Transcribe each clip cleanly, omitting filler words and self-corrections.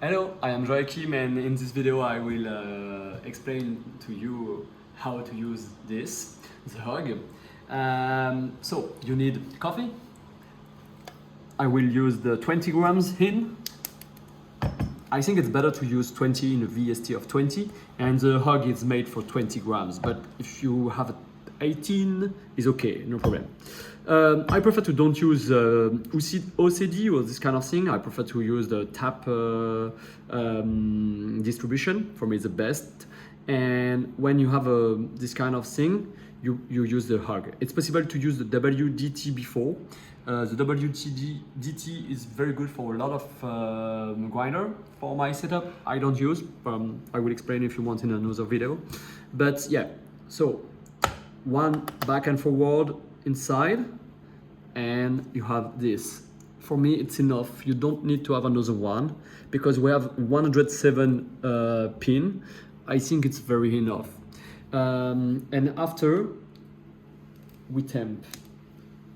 Hello, I am Joachim, and in this video I will explain to you how to use this, the hug. So you need coffee. I will use the 20 grams in. I think it's better to use 20 in a VST of 20, and the hug is made for 20 grams, but if you have 18, it's okay, no problem. I prefer to don't use OCD or this kind of thing. I prefer to use the tap distribution. For me, it's the best. And when you have this kind of thing, you use the hug. It's possible to use the WDT before. The WDT is very good for a lot of grinder. For my setup, I don't use. I will explain if you want in another video. But yeah, so one back and forward inside, and you have this. For me, it's enough. You don't need to have another one because we have 107 pin. I think it's very enough. And after we temp,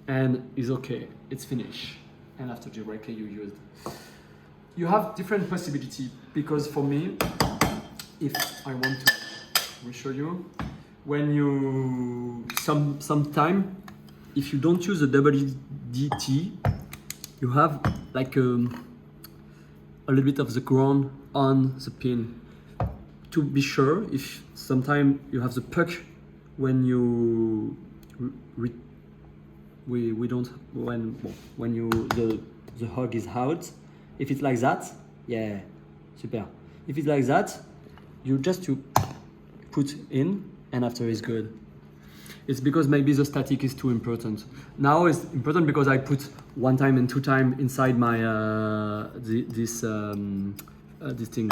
and it's okay. It's finished. And after directly you use. You have different possibility because for me, if I want to show you, when you sometime, if you don't use the WDT, you have like a little bit of the ground on the pin. To be sure, if sometime you have the puck when you we don't when you the hug is out. If it's like that, yeah, super. If it's like that, you just to put in, and after is good. It's because maybe the static is too important. Now it's important because I put 1 time and 2 time inside my this thing,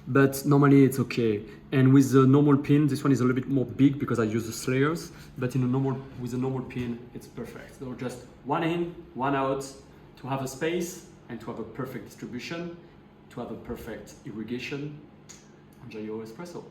but normally it's okay. And with the normal pin, this one is a little bit more big because I use the slayers. But with a normal pin, it's perfect. So just 1 in, 1 out, to have a space and to have a perfect distribution, to have a perfect irrigation. Enjoy your espresso.